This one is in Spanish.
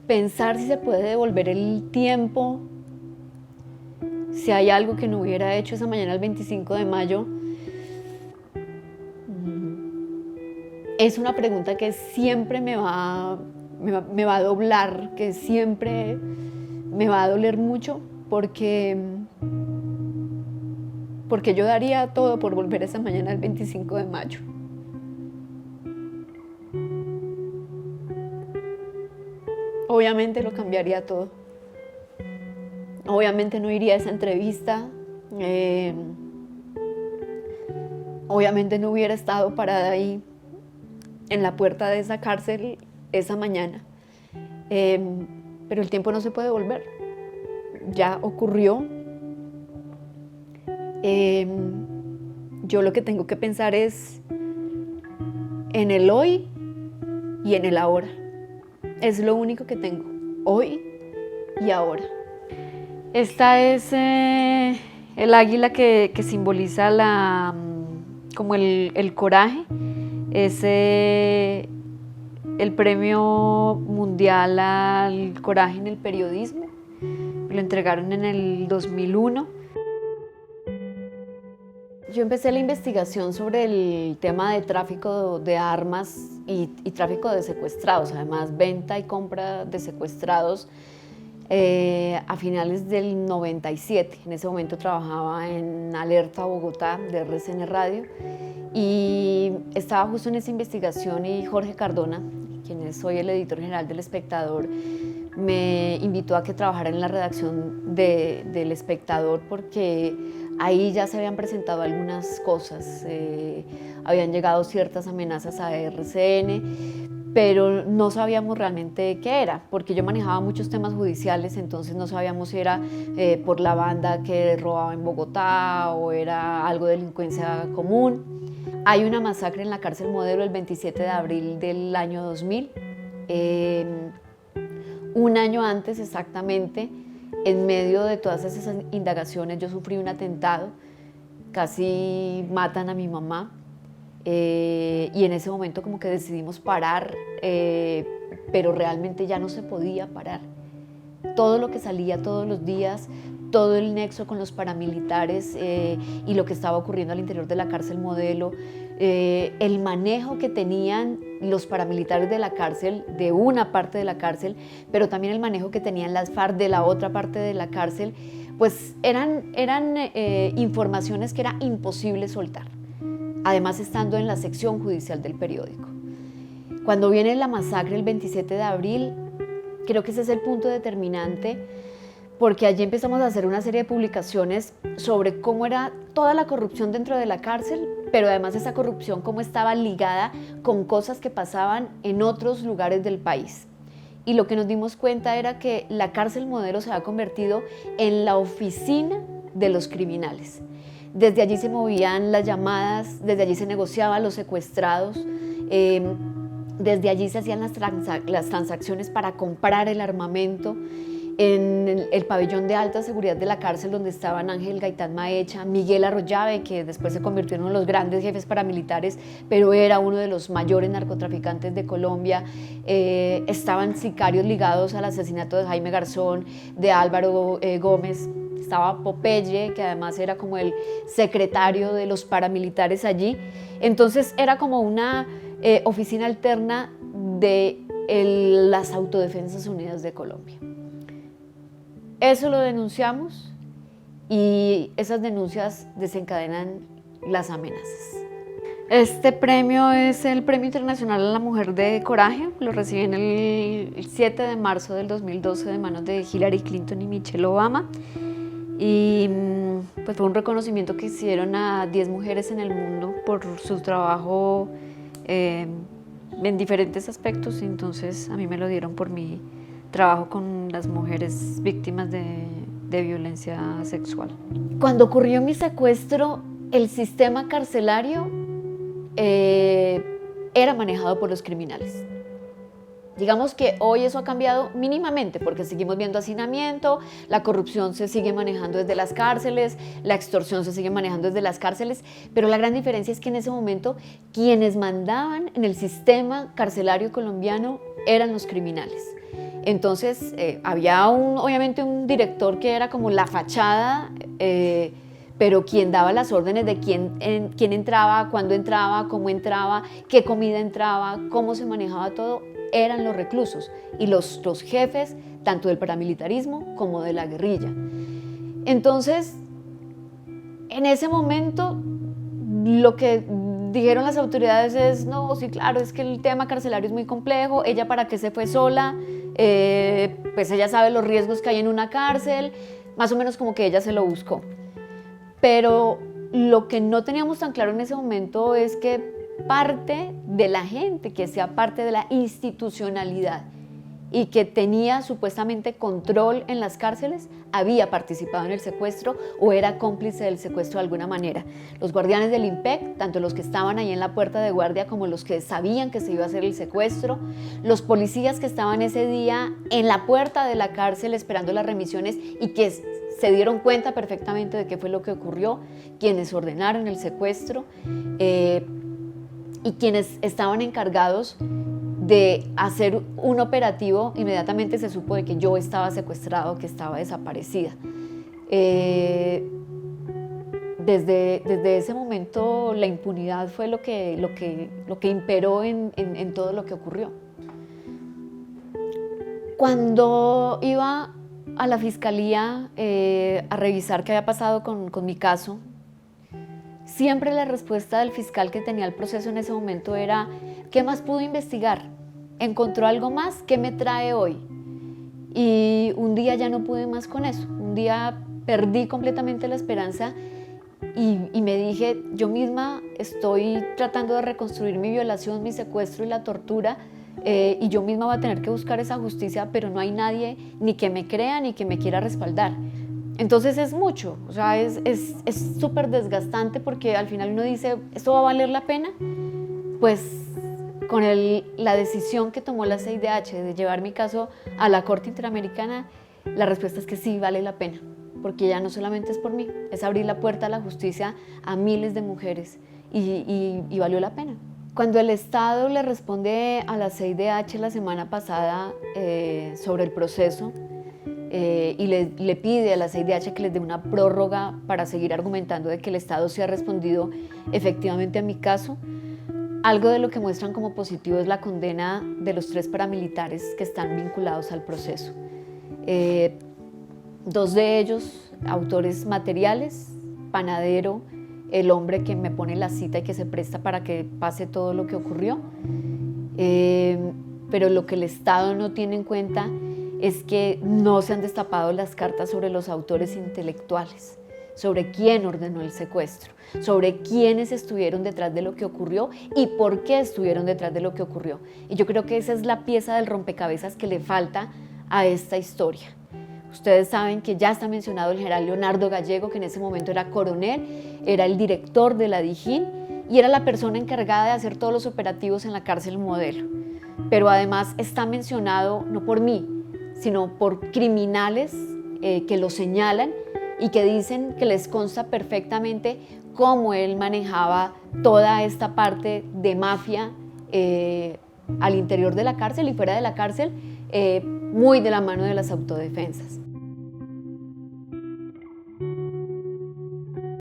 pensar si se puede devolver el tiempo, si hay algo que no hubiera hecho esa mañana el 25 de mayo, es una pregunta que siempre me va a doblar, que siempre me va a doler mucho, porque yo daría todo por volver esa mañana el 25 de mayo. Obviamente lo cambiaría todo. Obviamente no iría a esa entrevista. Obviamente no hubiera estado parada ahí en la puerta de esa cárcel esa mañana. Pero el tiempo no se puede volver. Ya ocurrió. Yo lo que tengo que pensar es en el hoy y en el ahora. Es lo único que tengo, hoy y ahora. Esta es el águila que simboliza como el coraje. Es el premio mundial al coraje en el periodismo. Lo entregaron en el 2001. Yo empecé la investigación sobre el tema de tráfico de armas y tráfico de secuestrados, además venta y compra de secuestrados a finales del 97. En ese momento trabajaba en Alerta Bogotá de RCN Radio y estaba justo en esa investigación y Jorge Cardona, quien es hoy el editor general del Espectador, me invitó a que trabajara en la redacción del Espectador porque ahí ya se habían presentado algunas cosas, habían llegado ciertas amenazas a RCN, pero no sabíamos realmente qué era, porque yo manejaba muchos temas judiciales, entonces no sabíamos si era por la banda que robaba en Bogotá o era algo de delincuencia común. Hay una masacre en la cárcel Modelo el 27 de abril del año 2000. Un año antes exactamente, en medio de todas esas indagaciones, yo sufrí un atentado, casi matan a mi mamá y en ese momento como que decidimos parar, pero realmente ya no se podía parar. Todo lo que salía todos los días, todo el nexo con los paramilitares y lo que estaba ocurriendo al interior de la cárcel Modelo, el manejo que tenían los paramilitares de la cárcel, de una parte de la cárcel, pero también el manejo que tenían las FARC de la otra parte de la cárcel, pues eran informaciones que era imposible soltar, además estando en la sección judicial del periódico. Cuando viene la masacre el 27 de abril, creo que ese es el punto determinante, porque allí empezamos a hacer una serie de publicaciones sobre cómo era toda la corrupción dentro de la cárcel, pero además esa corrupción cómo estaba ligada con cosas que pasaban en otros lugares del país. Y lo que nos dimos cuenta era que la cárcel Modelo se había convertido en la oficina de los criminales. Desde allí se movían las llamadas, desde allí se negociaban los secuestrados, desde allí se hacían las transacciones para comprar el armamento. En el pabellón de alta seguridad de la cárcel, donde estaban Ángel Gaitán Maecha, Miguel Arroyave, que después se convirtió en uno de los grandes jefes paramilitares, pero era uno de los mayores narcotraficantes de Colombia, estaban sicarios ligados al asesinato de Jaime Garzón, de Álvaro Gómez, estaba Popeye, que además era como el secretario de los paramilitares allí. Entonces era como una oficina alterna de las Autodefensas Unidas de Colombia. Eso lo denunciamos y esas denuncias desencadenan las amenazas. Este premio es el Premio Internacional a la Mujer de Coraje. Lo recibí en el 7 de marzo del 2012 de manos de Hillary Clinton y Michelle Obama. Y pues fue un reconocimiento que hicieron a 10 mujeres en el mundo por su trabajo en diferentes aspectos. Entonces a mí me lo dieron por mi trabajo con las mujeres víctimas de violencia sexual. Cuando ocurrió mi secuestro, el sistema carcelario era manejado por los criminales. Digamos que hoy eso ha cambiado mínimamente porque seguimos viendo hacinamiento, la corrupción se sigue manejando desde las cárceles, la extorsión se sigue manejando desde las cárceles, pero la gran diferencia es que en ese momento quienes mandaban en el sistema carcelario colombiano eran los criminales. Entonces había obviamente un director que era como la fachada, pero quien daba las órdenes de quién entraba, cuándo entraba, cómo entraba, qué comida entraba, cómo se manejaba todo, eran los reclusos y los jefes tanto del paramilitarismo como de la guerrilla. Entonces, en ese momento, lo que dijeron las autoridades es, no, sí, claro, es que el tema carcelario es muy complejo, ella para qué se fue sola, pues ella sabe los riesgos que hay en una cárcel, más o menos como que ella se lo buscó. Pero lo que no teníamos tan claro en ese momento es que parte de la gente que sea parte de la institucionalidad y que tenía supuestamente control en las cárceles, había participado en el secuestro o era cómplice del secuestro de alguna manera. Los guardianes del IMPEC, tanto los que estaban ahí en la puerta de guardia como los que sabían que se iba a hacer el secuestro, los policías que estaban ese día en la puerta de la cárcel esperando las remisiones y que se dieron cuenta perfectamente de qué fue lo que ocurrió, quienes ordenaron el secuestro y quienes estaban encargados de hacer un operativo. Inmediatamente se supo de que yo estaba secuestrado, que estaba desaparecida. Desde ese momento la impunidad fue lo que imperó en todo lo que ocurrió. Cuando iba a la fiscalía a revisar qué había pasado con mi caso, siempre la respuesta del fiscal que tenía el proceso en ese momento era: ¿qué más pudo investigar? ¿Encontró algo más? ¿Qué me trae hoy? Y un día ya no pude más con eso. Un día perdí completamente la esperanza y me dije, yo misma estoy tratando de reconstruir mi violación, mi secuestro y la tortura, y yo misma voy a tener que buscar esa justicia, pero no hay nadie ni que me crea ni que me quiera respaldar. Entonces es mucho, o sea, es súper desgastante porque al final uno dice, ¿esto va a valer la pena? Pues con la decisión que tomó la CIDH de llevar mi caso a la Corte Interamericana, la respuesta es que sí vale la pena, porque ya no solamente es por mí, es abrir la puerta a la justicia a miles de mujeres y valió la pena. Cuando el Estado le responde a la CIDH la semana pasada sobre el proceso y le pide a la CIDH que les dé una prórroga para seguir argumentando de que el Estado sí ha respondido efectivamente a mi caso, algo de lo que muestran como positivo es la condena de los 3 paramilitares que están vinculados al proceso. 2 de ellos, autores materiales, Panadero, el hombre que me pone la cita y que se presta para que pase todo lo que ocurrió. Pero lo que el Estado no tiene en cuenta es que no se han destapado las cartas sobre los autores intelectuales, sobre quién ordenó el secuestro, sobre quiénes estuvieron detrás de lo que ocurrió y por qué estuvieron detrás de lo que ocurrió. Y yo creo que esa es la pieza del rompecabezas que le falta a esta historia. Ustedes saben que ya está mencionado el general Leonardo Gallego, que en ese momento era coronel, era el director de la Dijín y era la persona encargada de hacer todos los operativos en la cárcel Modelo. Pero además está mencionado no por mí, sino por criminales que lo señalan y que dicen que les consta perfectamente cómo él manejaba toda esta parte de mafia al interior de la cárcel y fuera de la cárcel, muy de la mano de las autodefensas.